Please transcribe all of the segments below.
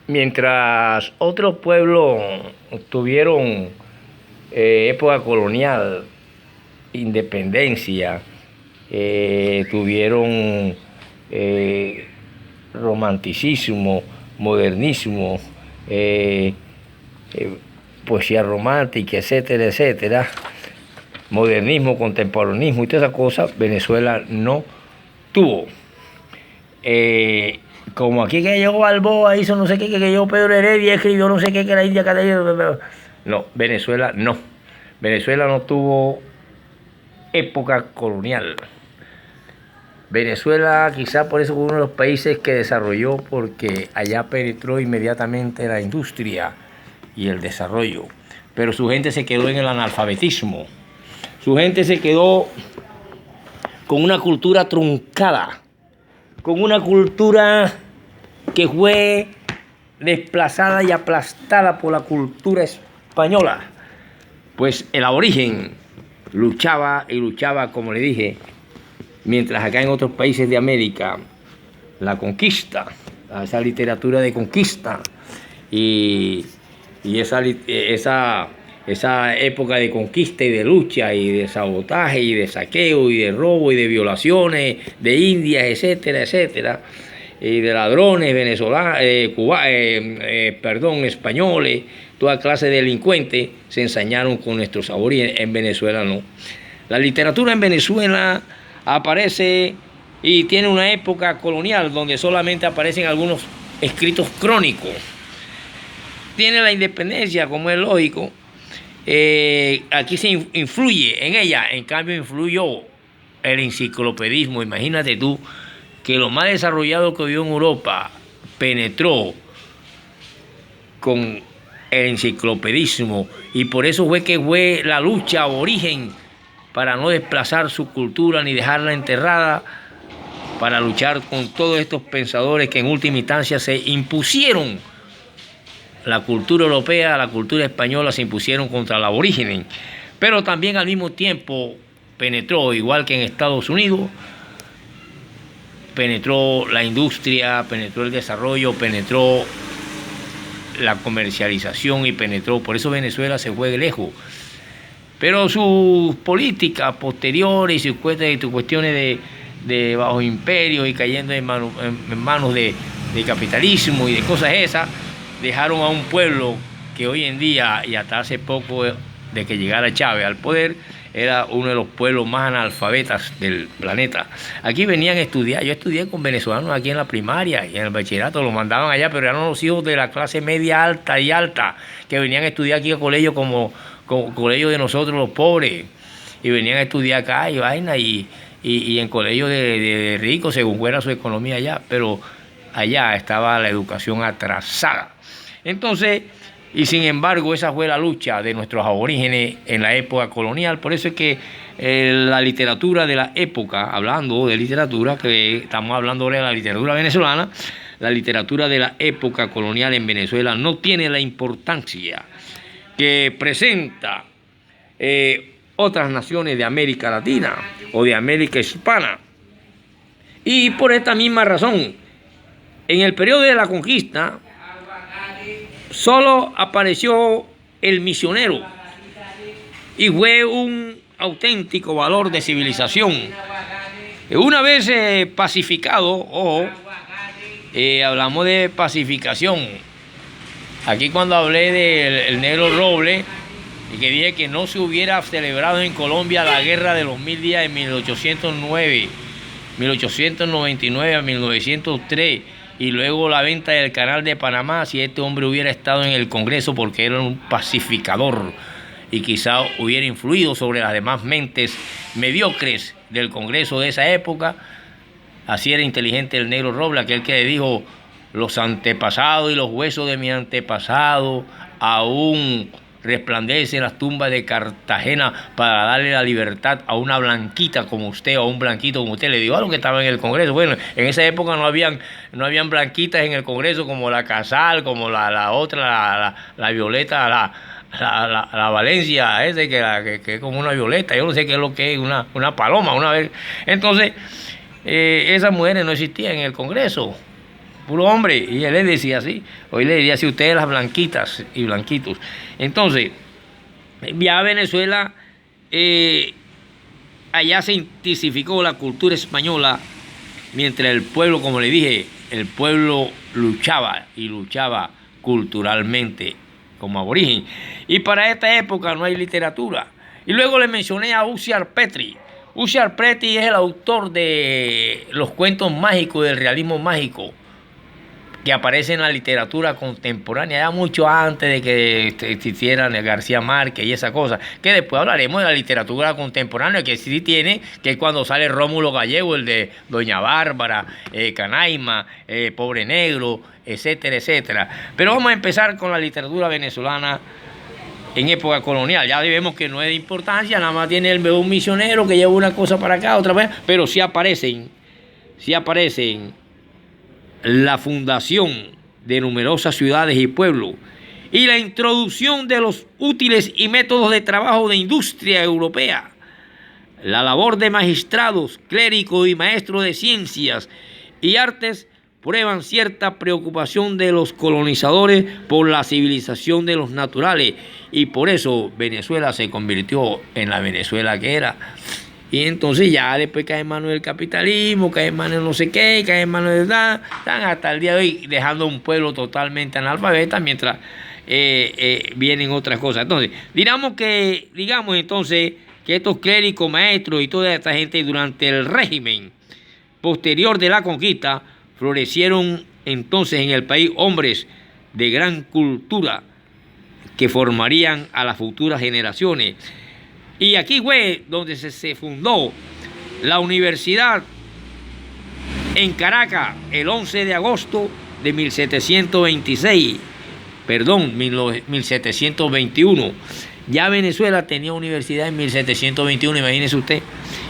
Mientras otros pueblos tuvieron época colonial, independencia, tuvieron romanticismo, modernismo, eh, poesía romántica, etcétera, etcétera, modernismo, contemporaneismo y todas esas cosas, Venezuela no tuvo. Como aquí que llegó Balboa, hizo no sé qué, que llegó Pedro Heredia, escribió no sé qué, que la India Catalina. No, Venezuela no. Venezuela no tuvo época colonial. Venezuela quizá por eso fue uno de los países que desarrolló, porque allá penetró inmediatamente la industria y el desarrollo. Pero su gente se quedó en el analfabetismo. Su gente se quedó con una cultura truncada, con una cultura que fue desplazada y aplastada por la cultura española. Pues el aborigen luchaba y luchaba, como le dije, mientras acá en otros países de América, la conquista, esa literatura de conquista y esa época de conquista y de lucha y de sabotaje y de saqueo y de robo y de violaciones de indias, etcétera, etcétera, y de ladrones venezolanos, españoles, toda clase de delincuentes se ensañaron con nuestros aborígenes. En Venezuela no. La literatura en Venezuela aparece y tiene una época colonial donde solamente aparecen algunos escritos crónicos. Tiene la independencia, como es lógico. Aquí se influye en ella, en cambio influyó el enciclopedismo. Imagínate tú que lo más desarrollado que vio en Europa penetró con el enciclopedismo, y por eso fue la lucha aborigen para no desplazar su cultura ni dejarla enterrada, para luchar con todos estos pensadores que en última instancia se impusieron. La cultura europea, la cultura española se impusieron contra el aborigen, pero también al mismo tiempo penetró, igual que en Estados Unidos, penetró la industria, penetró el desarrollo, penetró la comercialización y penetró. Por eso Venezuela se fue lejos. Pero sus políticas posteriores y sus cuestiones de bajo imperio y cayendo en manos de capitalismo y de cosas esas, dejaron a un pueblo que hoy en día y hasta hace poco de que llegara Chávez al poder era uno de los pueblos más analfabetas del planeta. Aquí venían a estudiar, yo estudié con venezolanos aquí en la primaria y en el bachillerato, los mandaban allá, pero eran los hijos de la clase media alta y alta que venían a estudiar aquí a colegio como colegio de nosotros los pobres, y venían a estudiar acá y vaina y en colegios de ricos según fuera su economía allá, pero allá estaba la educación atrasada. Entonces, y sin embargo, esa fue la lucha de nuestros aborígenes en la época colonial. Por eso es que la literatura de la época, hablando de literatura, que estamos hablando de la literatura venezolana, la literatura de la época colonial en Venezuela no tiene la importancia que presenta otras naciones de América Latina o de América Hispana. Y por esta misma razón, en el periodo de la conquista, solo apareció el misionero y fue un auténtico valor de civilización. Una vez pacificado, hablamos de pacificación. Aquí cuando hablé del Negro Roble y que dije que no se hubiera celebrado en Colombia la guerra de los 1000 días de 1899 a 1903, y luego la venta del Canal de Panamá, si este hombre hubiera estado en el Congreso, porque era un pacificador y quizá hubiera influido sobre las demás mentes mediocres del Congreso de esa época. Así era inteligente el Negro Roble, aquel que dijo: los antepasados y los huesos de mi antepasado aún resplandecen en las tumbas de Cartagena para darle la libertad a una blanquita como usted o a un blanquito como usted. Le digo a los que estaban en el Congreso. Bueno, en esa época no habían blanquitas en el Congreso como la Casal, como la otra, la Violeta, la Valencia, que es como una violeta. Yo no sé qué es lo que es, una paloma una vez. Entonces, esas mujeres no existían en el Congreso. puro hombre, y él le decía así, hoy le diría así, ustedes las blanquitas y blanquitos. Entonces, ya Venezuela, allá se intensificó la cultura española, mientras el pueblo, como le dije, el pueblo luchaba y luchaba culturalmente como aborigen. Y para esta época no hay literatura. Y luego le mencioné a Usiar Petry. Usiar Petry es el autor de los cuentos mágicos, del realismo mágico, que aparece en la literatura contemporánea, ya mucho antes de que existiera García Márquez y esa cosa, que después hablaremos de la literatura contemporánea, que sí tiene, que es cuando sale Rómulo Gallego, el de Doña Bárbara, Canaima, Pobre Negro, etcétera, etcétera. Pero vamos a empezar con la literatura venezolana en época colonial. Ya vemos que no es de importancia, nada más tiene un misionero que lleva una cosa para acá, otra vez, pero sí aparecen la fundación de numerosas ciudades y pueblos y la introducción de los útiles y métodos de trabajo de industria europea. La labor de magistrados, clérigos y maestros de ciencias y artes prueban cierta preocupación de los colonizadores por la civilización de los naturales, y por eso Venezuela se convirtió en la Venezuela que era. Y entonces ya después cae en manos del capitalismo, cae en manos de no sé qué, cae en manos de están hasta el día de hoy dejando un pueblo totalmente analfabeta, mientras vienen otras cosas. Entonces, digamos entonces que estos clérigos, maestros y toda esta gente durante el régimen posterior de la conquista florecieron entonces en el país hombres de gran cultura que formarían a las futuras generaciones. Y aquí fue donde se fundó la universidad en Caracas el 11 de agosto de 1721. Ya Venezuela tenía universidad en 1721, imagínese usted.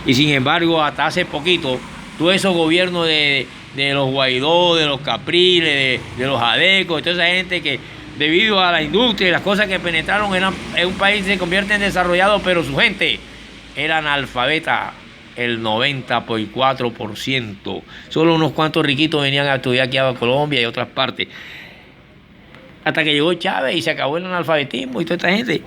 Y sin embargo, hasta hace poquito, todos esos gobiernos de los Guaidó, de los Capriles, de los Adecos, de toda esa gente que debido a la industria y las cosas que penetraron en un país se convierte en desarrollado, pero su gente era analfabeta, el 94%. Solo unos cuantos riquitos venían a estudiar aquí a Colombia y otras partes. Hasta que llegó Chávez y se acabó el analfabetismo y toda esta gente.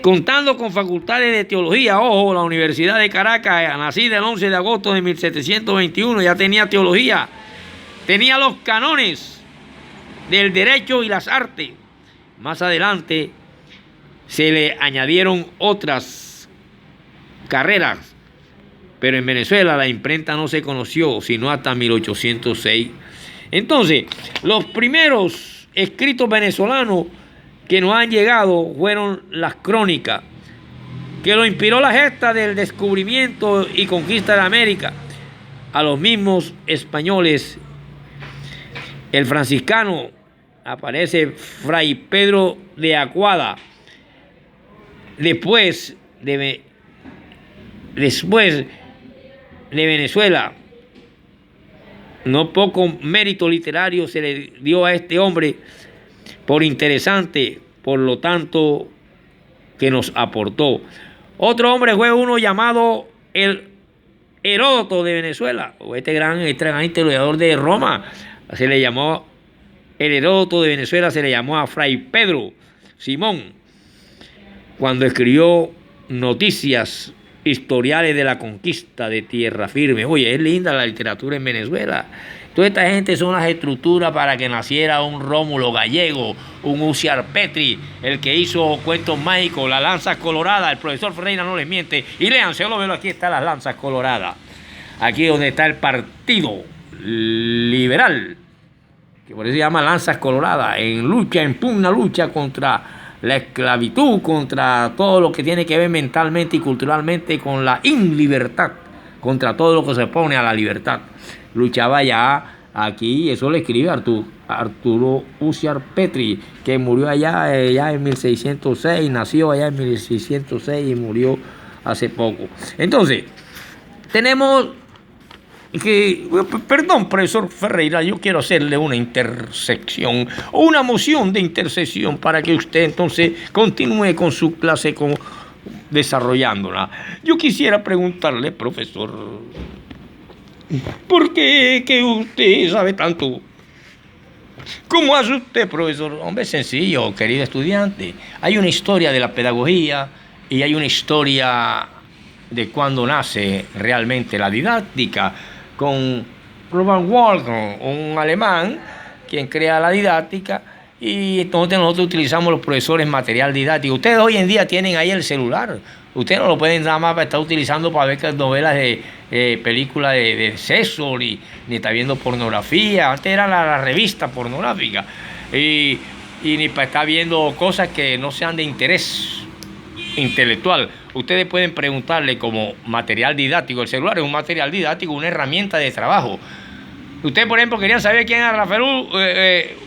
Contando con facultades de teología, ojo, la Universidad de Caracas, nacida el 11 de agosto de 1721, ya tenía teología, tenía los cánones del derecho y las artes. Más adelante se le añadieron otras carreras, pero en Venezuela la imprenta no se conoció sino hasta 1806. Entonces, los primeros escritos venezolanos que nos han llegado fueron las crónicas, que lo inspiró la gesta del descubrimiento y conquista de América a los mismos españoles. El franciscano aparece Fray Pedro de Aguada. Después de Venezuela, no poco mérito literario se le dio a este hombre por interesante, por lo tanto, que nos aportó. Otro hombre fue uno llamado el Heródoto de Venezuela, o este gran historiador de Roma. Se le llamó el Heródoto de Venezuela, se le llamó a Fray Pedro Simón, cuando escribió noticias historiales de la conquista de tierra firme. Oye, es linda la literatura en Venezuela. Toda esta gente son las estructuras para que naciera un Rómulo Gallego, un Usiar Petry, el que hizo cuentos mágicos, las lanzas coloradas. El profesor Ferreira no les miente. Y léanse, yo lo veo, aquí están las lanzas coloradas. Aquí donde está el Partido Liberal, que por eso se llama lanzas coloradas, en pugna lucha contra la esclavitud, contra todo lo que tiene que ver mentalmente y culturalmente con la inlibertad, contra todo lo que se opone a la libertad. Luchaba ya aquí, eso lo escribe Arturo Usiar Petry, que murió allá en 1606, nació allá en 1606 y murió hace poco. Entonces, tenemos que, perdón, profesor Ferreira, yo quiero hacerle una intersección, o una moción de intersección para que usted entonces continúe con su clase desarrollándola. Yo quisiera preguntarle, profesor, ¿Por qué que usted sabe tanto? ¿Cómo hace usted, profesor? Hombre, sencillo, querido estudiante. Hay una historia de la pedagogía y hay una historia de cuando nace realmente la didáctica, con Robert Walton, un alemán, quien crea la didáctica, y entonces nosotros utilizamos los profesores material didáctico. Ustedes hoy en día tienen ahí el celular. Ustedes no lo pueden nada más estar utilizando para ver novelas de películas de sexo, ni está viendo pornografía. Antes era la revista pornográfica. Y ni para estar viendo cosas que no sean de interés intelectual. Ustedes pueden preguntarle como material didáctico. El celular es un material didáctico, una herramienta de trabajo. Ustedes, por ejemplo, querían saber quién era Rafael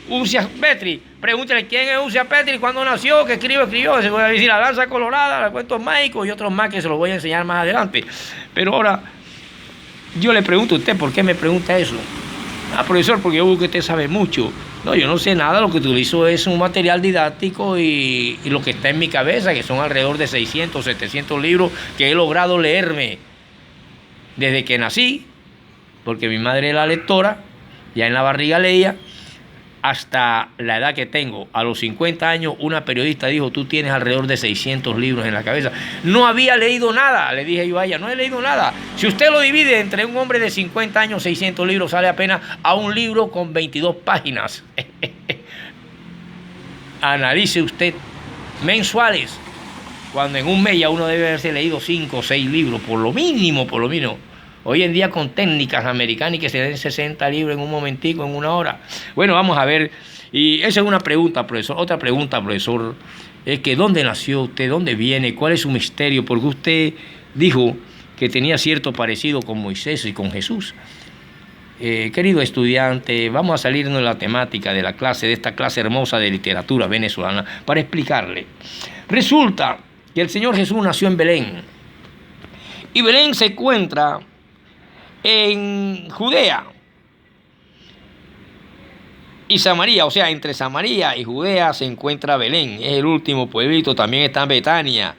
Uncia Petri. Pregúntenle quién es Uncia Petri, cuándo nació, qué escribió. Se puede decir La Danza Colorada, los Cuentos Mágicos y otros más que se los voy a enseñar más adelante. Pero ahora, yo le pregunto a usted, ¿por qué me pregunta eso? Profesor, porque yo veo que usted sabe mucho. No, yo no sé nada, lo que utilizo es un material didáctico y lo que está en mi cabeza, que son alrededor de 600, 700 libros que he logrado leerme desde que nací, porque mi madre era lectora, ya en la barriga leía, hasta la edad que tengo. A los 50 años, una periodista dijo, tú tienes alrededor de 600 libros en la cabeza. No había leído nada, le dije yo a ella, no he leído nada. Si usted lo divide entre un hombre de 50 años, 600 libros, sale apenas a un libro con 22 páginas. Analice usted mensuales, cuando en un mes ya uno debe haberse leído 5 o 6 libros, por lo mínimo, por lo mínimo. Hoy en día con técnicas americanas que se den 60 libros en un momentico, en una hora. Bueno, vamos a ver. Y esa es una pregunta, profesor. Otra pregunta, profesor, es que ¿dónde nació usted? ¿Dónde viene? ¿Cuál es su misterio? Porque usted dijo que tenía cierto parecido con Moisés y con Jesús. Querido estudiante, vamos a salirnos de la temática de la clase, de esta clase hermosa de literatura venezolana, para explicarle. Resulta que el Señor Jesús nació en Belén. Y Belén se encuentra en Judea y Samaria, o sea, entre Samaria y Judea se encuentra Belén, es el último pueblito. También está Betania,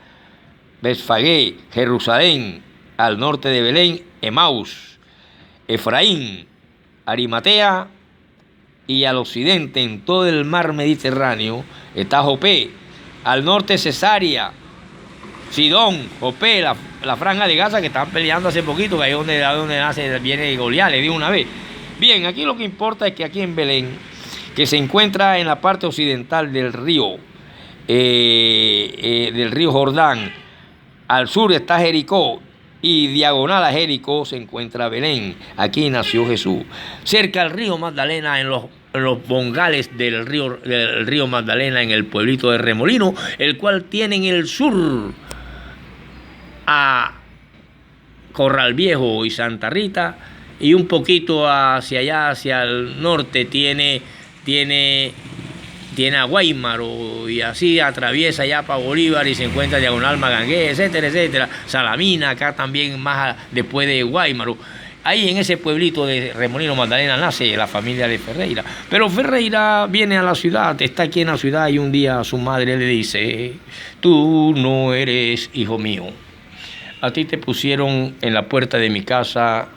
Betfagé, Jerusalén, al norte de Belén, Emaús, Efraín, Arimatea, y al occidente, en todo el mar Mediterráneo, está Jope, al norte Cesarea, Sidón, Jope, la franja de Gaza, que están peleando hace poquito, que ahí donde viene Goliat, le digo una vez. Bien, aquí lo que importa es que aquí en Belén, que se encuentra en la parte occidental del río Jordán, al sur está Jericó, y diagonal a Jericó se encuentra Belén. Aquí nació Jesús. Cerca del río Magdalena, en los bongales del río Magdalena, en el pueblito de Remolino, el cual tiene en el sur a Corral Viejo y Santa Rita, y un poquito hacia allá, hacia el norte, tiene a Guaymaro, y así atraviesa allá para Bolívar y se encuentra diagonal Magangué, etcétera, etcétera. Salamina, acá también más después de Guaymaro. Ahí en ese pueblito de Remolino Magdalena nace la familia de Ferreira. Pero Ferreira viene a la ciudad, está aquí en la ciudad, y un día su madre le dice, tú no eres hijo mío. A ti te pusieron en la puerta de mi casa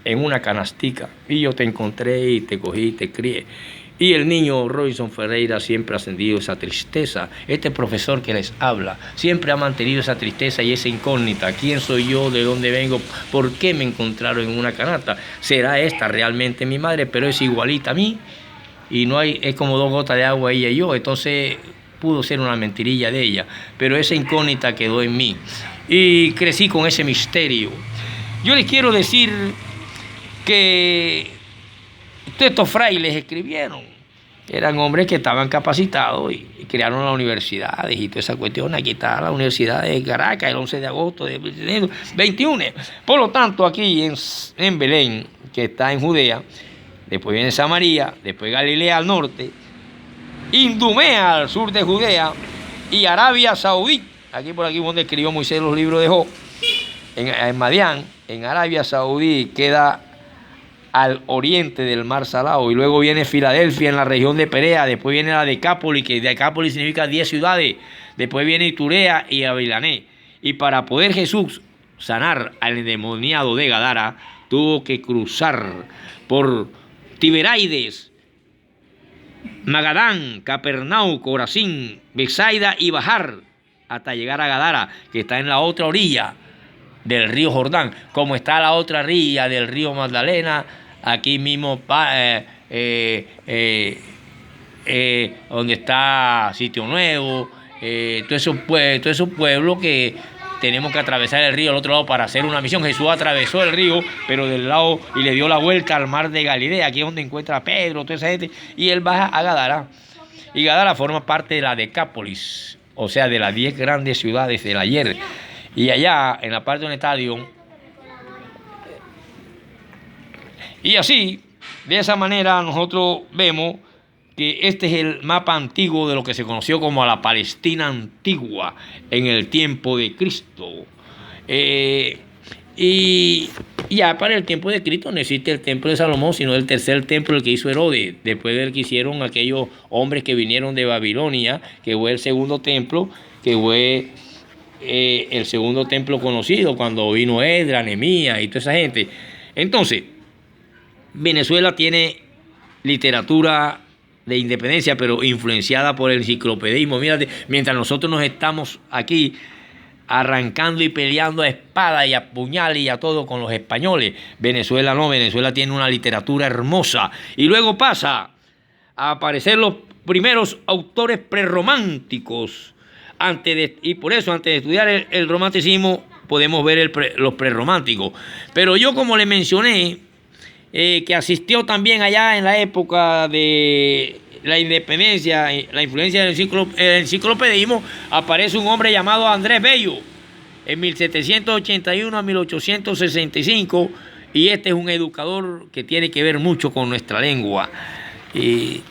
en una canastica y yo te encontré y te cogí y te crié. Y el niño Robinson Ferreira siempre ha sentido esa tristeza. Este profesor que les habla siempre ha mantenido esa tristeza y esa incógnita. ¿Quién soy yo? ¿De dónde vengo? ¿Por qué me encontraron en una canasta? ¿Será esta realmente mi madre? Pero es igualita a mí y no hay, es como 2 gotas de agua ella y yo. Entonces pudo ser una mentirilla de ella, pero esa incógnita quedó en mí y crecí con ese misterio. Yo les quiero decir que estos frailes escribieron, eran hombres que estaban capacitados y crearon las universidades y toda esa cuestión. Aquí está la Universidad de Caracas, el 11 de agosto de 21. Por lo tanto, aquí en Belén, que está en Judea, después viene Samaria, después Galilea al norte, Idumea al sur de Judea y Arabia Saudí. Aquí por aquí donde escribió Moisés los libros de Job, en Madián, en Arabia Saudí, queda al oriente del Mar Salado, y luego viene Filadelfia en la región de Perea, después viene la Decápolis, que Decápolis significa 10 ciudades, después viene Iturea y Avilané. Y para poder Jesús sanar al endemoniado de Gadara, tuvo que cruzar por Tiberaides, Magadán, Capernaum, Corazín, Betsaida y bajar hasta llegar a Gadara, que está en la otra orilla del río Jordán, como está la otra orilla del río Magdalena, aquí mismo donde está Sitio Nuevo, todos esos pueblos que tenemos que atravesar el río al otro lado para hacer una misión. Jesús atravesó el río, pero del lado, y le dio la vuelta al mar de Galilea, aquí es donde encuentra a Pedro, toda esa gente, y él baja a Gadara. Y Gadara forma parte de la Decápolis, o sea, de las 10 grandes ciudades del ayer. Y allá, en la parte donde está Dion, y así, de esa manera, nosotros vemos que este es el mapa antiguo de lo que se conoció como la Palestina antigua en el tiempo de Cristo. Y ya para el tiempo de Cristo no existe el templo de Salomón, sino el tercer templo, el que hizo Herodes, después del que hicieron aquellos hombres que vinieron de Babilonia, que fue el segundo templo, que fue el segundo templo conocido cuando vino Esdras, Nehemías y toda esa gente. Entonces, Venezuela tiene literatura de independencia, pero influenciada por el enciclopedismo. Mírate, mientras nosotros nos estamos aquí arrancando y peleando a espada y a puñal y a todo con los españoles, Venezuela no, Venezuela tiene una literatura hermosa. Y luego pasa a aparecer los primeros autores prerrománticos, y por eso antes de estudiar el romanticismo podemos ver los prerrománticos. Pero yo, como le mencioné, que asistió también allá en la época de la independencia, la influencia del enciclopedismo, aparece un hombre llamado Andrés Bello en 1781 a 1865, y este es un educador que tiene que ver mucho con nuestra lengua. Y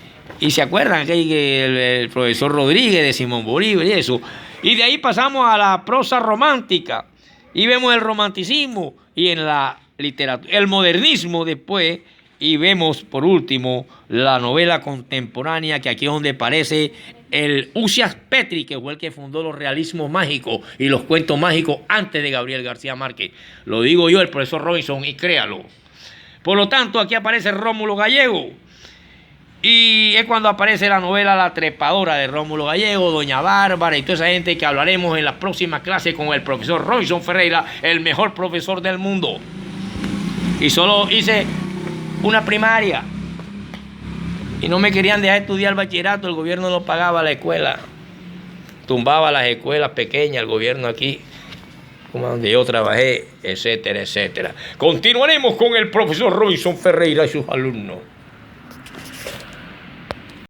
se acuerdan que el profesor Rodríguez de Simón Bolívar y eso. Y de ahí pasamos a la prosa romántica y vemos el romanticismo y en la literatura, el modernismo después, y vemos por último la novela contemporánea, que aquí es donde aparece el Usias Petri, que fue el que fundó los realismos mágicos y los cuentos mágicos antes de Gabriel García Márquez. Lo digo yo, el profesor Robinson, y créalo. Por lo tanto, aquí aparece Rómulo Gallego, y es cuando aparece la novela La Trepadora de Rómulo Gallego, Doña Bárbara y toda esa gente que hablaremos en las próximas clases con el profesor Robinson Ferreira, el mejor profesor del mundo. Y solo hice una primaria y no me querían dejar estudiar bachillerato, el gobierno no pagaba la escuela, tumbaba las escuelas pequeñas, el gobierno aquí, como donde yo trabajé, etcétera, etcétera. Continuaremos con el profesor Robinson Ferreira y sus alumnos.